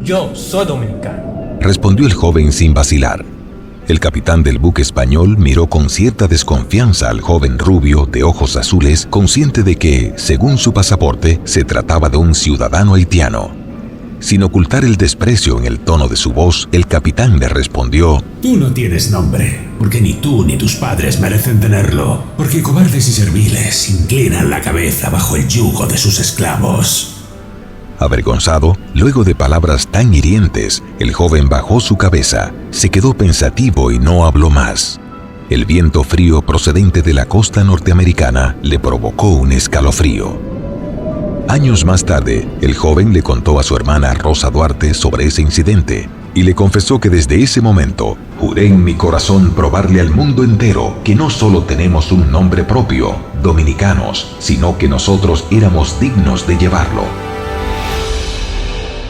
Yo soy dominicano, respondió el joven sin vacilar. El capitán del buque español miró con cierta desconfianza al joven rubio de ojos azules, consciente de que, según su pasaporte, se trataba de un ciudadano haitiano. Sin ocultar el desprecio en el tono de su voz, el capitán le respondió: Tú no tienes nombre, porque ni tú ni tus padres merecen tenerlo, porque cobardes y serviles inclinan la cabeza bajo el yugo de sus esclavos. Avergonzado, luego de palabras tan hirientes, el joven bajó su cabeza, se quedó pensativo y no habló más. El viento frío procedente de la costa norteamericana le provocó un escalofrío. Años más tarde, el joven le contó a su hermana Rosa Duarte sobre ese incidente y le confesó que desde ese momento juré en mi corazón probarle al mundo entero que no solo tenemos un nombre propio, dominicanos, sino que nosotros éramos dignos de llevarlo.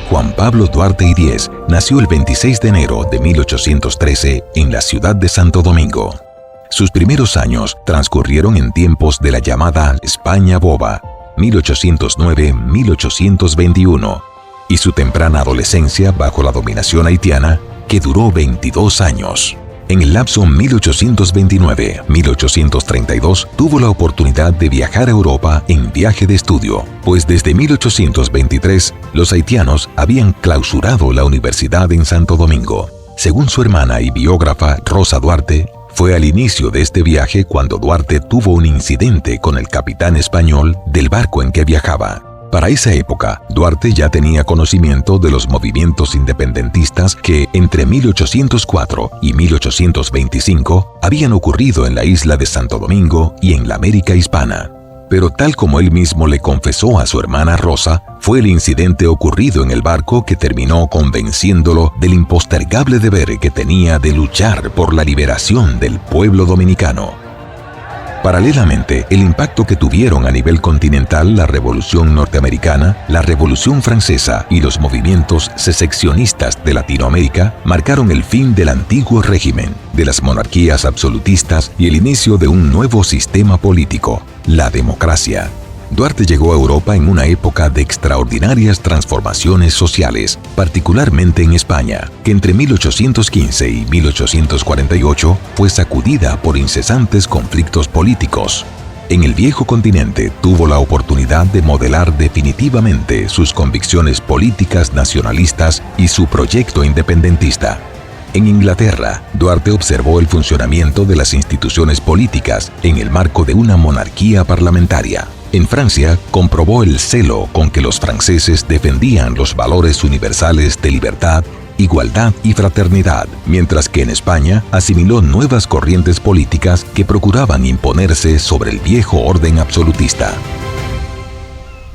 Juan Pablo Duarte y Diez nació el 26 de enero de 1813 en la ciudad de Santo Domingo. Sus primeros años transcurrieron en tiempos de la llamada España Boba, 1809-1821, y su temprana adolescencia bajo la dominación haitiana, que duró 22 años. En el lapso 1829-1832 tuvo la oportunidad de viajar a Europa en viaje de estudio, pues desde 1823 los haitianos habían clausurado la universidad en Santo Domingo. Según su hermana y biógrafa Rosa Duarte, fue al inicio de este viaje cuando Duarte tuvo un incidente con el capitán español del barco en que viajaba. Para esa época, Duarte ya tenía conocimiento de los movimientos independentistas que entre 1804 y 1825 habían ocurrido en la isla de Santo Domingo y en la América hispana. Pero tal como él mismo le confesó a su hermana Rosa, fue el incidente ocurrido en el barco que terminó convenciéndolo del impostergable deber que tenía de luchar por la liberación del pueblo dominicano. Paralelamente, el impacto que tuvieron a nivel continental la Revolución Norteamericana, la Revolución Francesa y los movimientos secesionistas de Latinoamérica marcaron el fin del antiguo régimen, de las monarquías absolutistas y el inicio de un nuevo sistema político, la democracia. Duarte llegó a Europa en una época de extraordinarias transformaciones sociales, particularmente en España, que entre 1815 y 1848 fue sacudida por incesantes conflictos políticos. En el viejo continente tuvo la oportunidad de modelar definitivamente sus convicciones políticas nacionalistas y su proyecto independentista. En Inglaterra, Duarte observó el funcionamiento de las instituciones políticas en el marco de una monarquía parlamentaria. En Francia, comprobó el celo con que los franceses defendían los valores universales de libertad, igualdad y fraternidad, mientras que en España asimiló nuevas corrientes políticas que procuraban imponerse sobre el viejo orden absolutista.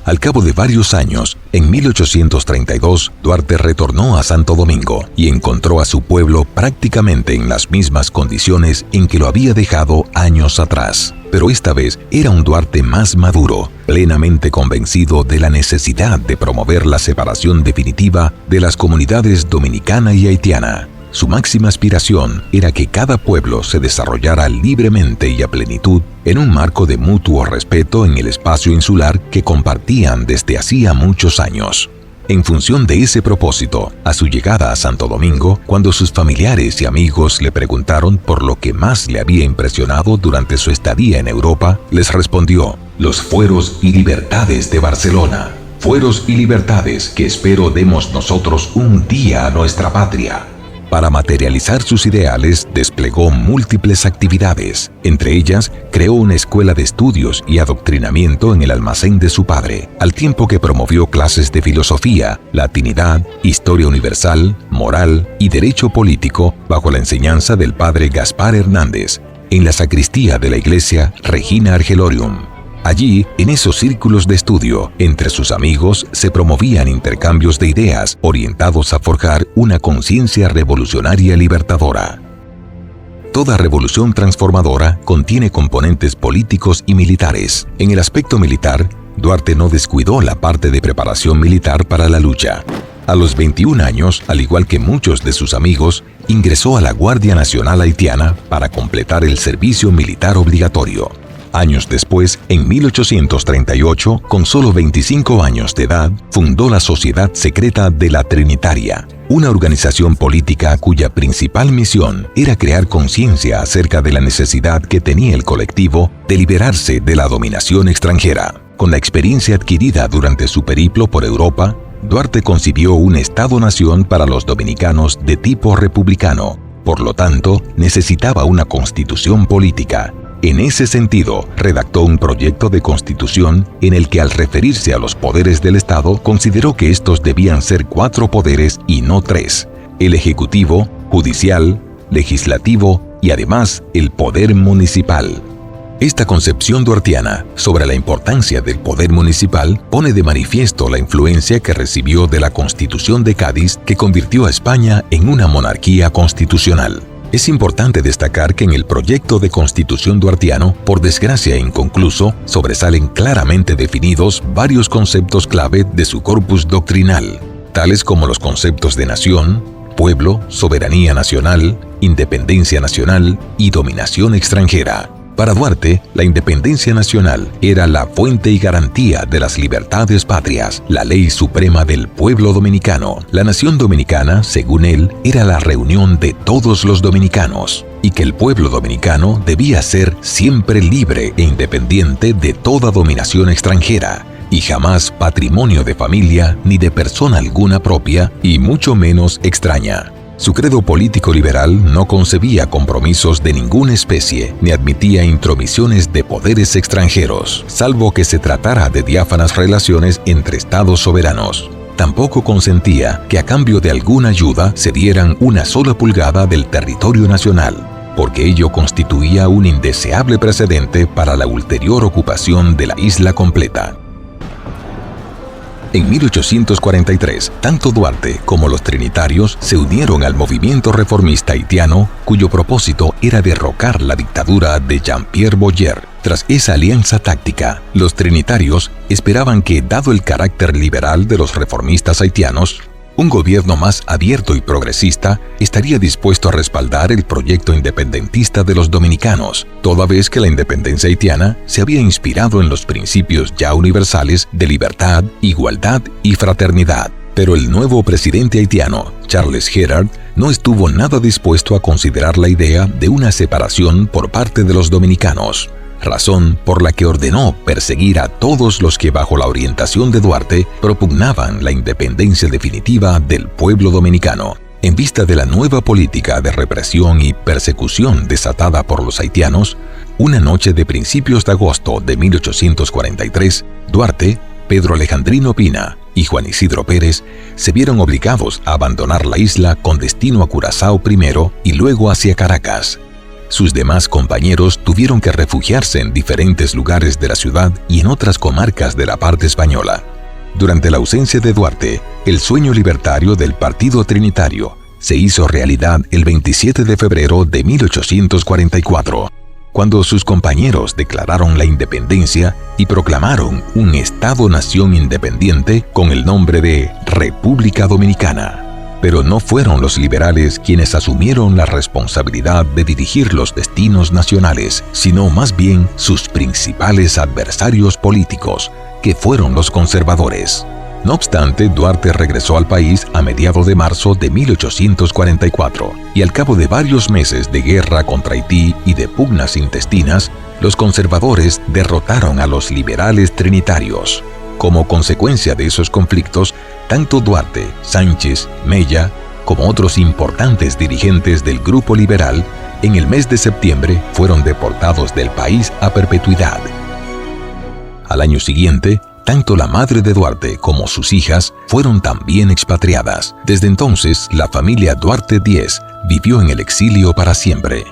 Al cabo de varios años, en 1832, Duarte retornó a Santo Domingo y encontró a su pueblo prácticamente en las mismas condiciones en que lo había dejado años atrás. Pero esta vez era un Duarte más maduro, plenamente convencido de la necesidad de promover la separación definitiva de las comunidades dominicana y haitiana. Su máxima aspiración era que cada pueblo se desarrollara libremente y a plenitud en un marco de mutuo respeto en el espacio insular que compartían desde hacía muchos años. En función de ese propósito, a su llegada a Santo Domingo, cuando sus familiares y amigos le preguntaron por lo que más le había impresionado durante su estadía en Europa, les respondió: los fueros y libertades de Barcelona. Fueros y libertades que espero demos nosotros un día a nuestra patria. Para materializar sus ideales, desplegó múltiples actividades. Entre ellas, creó una escuela de estudios y adoctrinamiento en el almacén de su padre, al tiempo que promovió clases de filosofía, latinidad, historia universal, moral y derecho político bajo la enseñanza del padre Gaspar Hernández, en la sacristía de la iglesia Regina Argelorium. Allí, en esos círculos de estudio, entre sus amigos se promovían intercambios de ideas orientados a forjar una conciencia revolucionaria libertadora. Toda revolución transformadora contiene componentes políticos y militares. En el aspecto militar, Duarte no descuidó la parte de preparación militar para la lucha. A los 21 años, al igual que muchos de sus amigos, ingresó a la Guardia Nacional Haitiana para completar el servicio militar obligatorio. Años después, en 1838, con solo 25 años de edad, fundó la Sociedad Secreta de la Trinitaria, una organización política cuya principal misión era crear conciencia acerca de la necesidad que tenía el colectivo de liberarse de la dominación extranjera. Con la experiencia adquirida durante su periplo por Europa, Duarte concibió un Estado-nación para los dominicanos de tipo republicano. Por lo tanto, necesitaba una constitución política. En ese sentido, redactó un proyecto de constitución en el que, al referirse a los poderes del Estado, consideró que estos debían ser 4 poderes y no 3: el ejecutivo, judicial, legislativo y además el poder municipal. Esta concepción duartiana sobre la importancia del poder municipal pone de manifiesto la influencia que recibió de la Constitución de Cádiz, que convirtió a España en una monarquía constitucional. Es importante destacar que en el proyecto de constitución duartiano, por desgracia inconcluso, sobresalen claramente definidos varios conceptos clave de su corpus doctrinal, tales como los conceptos de nación, pueblo, soberanía nacional, independencia nacional y dominación extranjera. Para Duarte, la independencia nacional era la fuente y garantía de las libertades patrias, la ley suprema del pueblo dominicano. La nación dominicana, según él, era la reunión de todos los dominicanos, y que el pueblo dominicano debía ser siempre libre e independiente de toda dominación extranjera, y jamás patrimonio de familia ni de persona alguna propia, y mucho menos extraña. Su credo político liberal no concebía compromisos de ninguna especie ni admitía intromisiones de poderes extranjeros, salvo que se tratara de diáfanas relaciones entre estados soberanos. Tampoco consentía que a cambio de alguna ayuda se dieran una sola pulgada del territorio nacional, porque ello constituía un indeseable precedente para la ulterior ocupación de la isla completa. En 1843, tanto Duarte como los trinitarios se unieron al movimiento reformista haitiano, cuyo propósito era derrocar la dictadura de Jean-Pierre Boyer. Tras esa alianza táctica, los trinitarios esperaban que, dado el carácter liberal de los reformistas haitianos, un gobierno más abierto y progresista estaría dispuesto a respaldar el proyecto independentista de los dominicanos, toda vez que la independencia haitiana se había inspirado en los principios ya universales de libertad, igualdad y fraternidad. Pero el nuevo presidente haitiano, Charles Gerard, no estuvo nada dispuesto a considerar la idea de una separación por parte de los dominicanos, razón por la que ordenó perseguir a todos los que, bajo la orientación de Duarte, propugnaban la independencia definitiva del pueblo dominicano. En vista de la nueva política de represión y persecución desatada por los haitianos, una noche de principios de agosto de 1843, Duarte, Pedro Alejandrino Pina y Juan Isidro Pérez se vieron obligados a abandonar la isla con destino a Curazao primero y luego hacia Caracas. Sus demás compañeros tuvieron que refugiarse en diferentes lugares de la ciudad y en otras comarcas de la parte española. Durante la ausencia de Duarte, el sueño libertario del Partido Trinitario se hizo realidad el 27 de febrero de 1844, cuando sus compañeros declararon la independencia y proclamaron un Estado-nación independiente con el nombre de República Dominicana. Pero no fueron los liberales quienes asumieron la responsabilidad de dirigir los destinos nacionales, sino más bien sus principales adversarios políticos, que fueron los conservadores. No obstante, Duarte regresó al país a mediados de marzo de 1844, y al cabo de varios meses de guerra contra Haití y de pugnas intestinas, los conservadores derrotaron a los liberales trinitarios. Como consecuencia de esos conflictos, tanto Duarte, Sánchez, Mella, como otros importantes dirigentes del grupo liberal, en el mes de septiembre fueron deportados del país a perpetuidad. Al año siguiente, tanto la madre de Duarte como sus hijas fueron también expatriadas. Desde entonces, la familia Duarte Díez vivió en el exilio para siempre.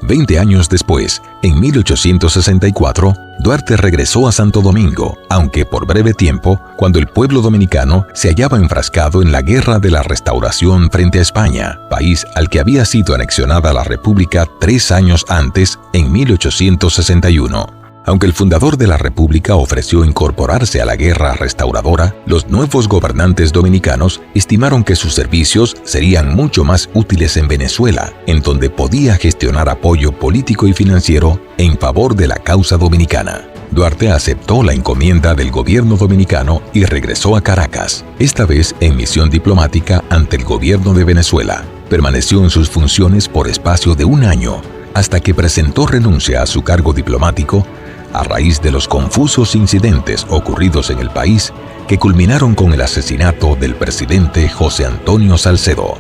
20 años después, en 1864, Duarte regresó a Santo Domingo, aunque por breve tiempo, cuando el pueblo dominicano se hallaba enfrascado en la Guerra de la Restauración frente a España, país al que había sido anexionada la República 3 años antes, en 1861. Aunque el fundador de la República ofreció incorporarse a la guerra restauradora, los nuevos gobernantes dominicanos estimaron que sus servicios serían mucho más útiles en Venezuela, en donde podía gestionar apoyo político y financiero en favor de la causa dominicana. Duarte aceptó la encomienda del gobierno dominicano y regresó a Caracas, esta vez en misión diplomática ante el gobierno de Venezuela. Permaneció en sus funciones por espacio de 1 año, hasta que presentó renuncia a su cargo diplomático a raíz de los confusos incidentes ocurridos en el país que culminaron con el asesinato del presidente José Antonio Salcedo.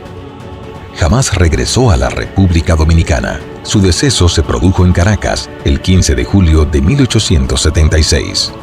Jamás regresó a la República Dominicana. Su deceso se produjo en Caracas el 15 de julio de 1876.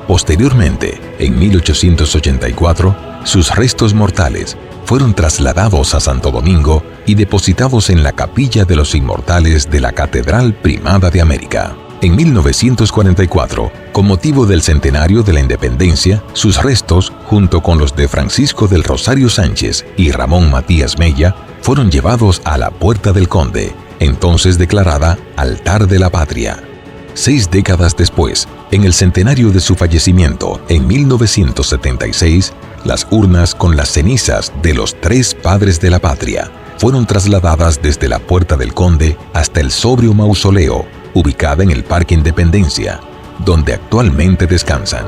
Posteriormente, en 1884, sus restos mortales fueron trasladados a Santo Domingo y depositados en la Capilla de los Inmortales de la Catedral Primada de América. En 1944, con motivo del centenario de la independencia, sus restos, junto con los de Francisco del Rosario Sánchez y Ramón Matías Mella, fueron llevados a la Puerta del Conde, entonces declarada Altar de la Patria. 6 décadas después, en el centenario de su fallecimiento, en 1976, las urnas con las cenizas de los 3 padres de la patria fueron trasladadas desde la Puerta del Conde hasta el sobrio mausoleo, ubicada en el Parque Independencia, donde actualmente descansan.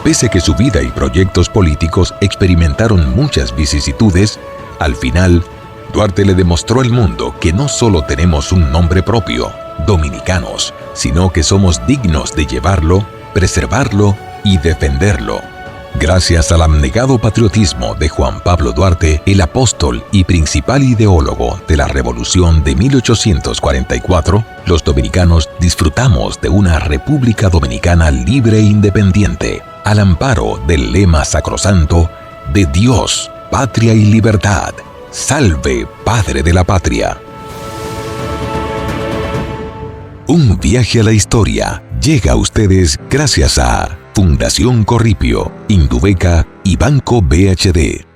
Pese a que su vida y proyectos políticos experimentaron muchas vicisitudes, al final, Duarte le demostró al mundo que no solo tenemos un nombre propio, dominicanos, sino que somos dignos de llevarlo, preservarlo y defenderlo. Gracias al abnegado patriotismo de Juan Pablo Duarte, el apóstol y principal ideólogo de la Revolución de 1844, los dominicanos disfrutamos de una República Dominicana libre e independiente, al amparo del lema sacrosanto de Dios, Patria y Libertad. ¡Salve, Padre de la Patria! Un viaje a la historia llega a ustedes gracias a Fundación Corripio, Indubeca y Banco BHD.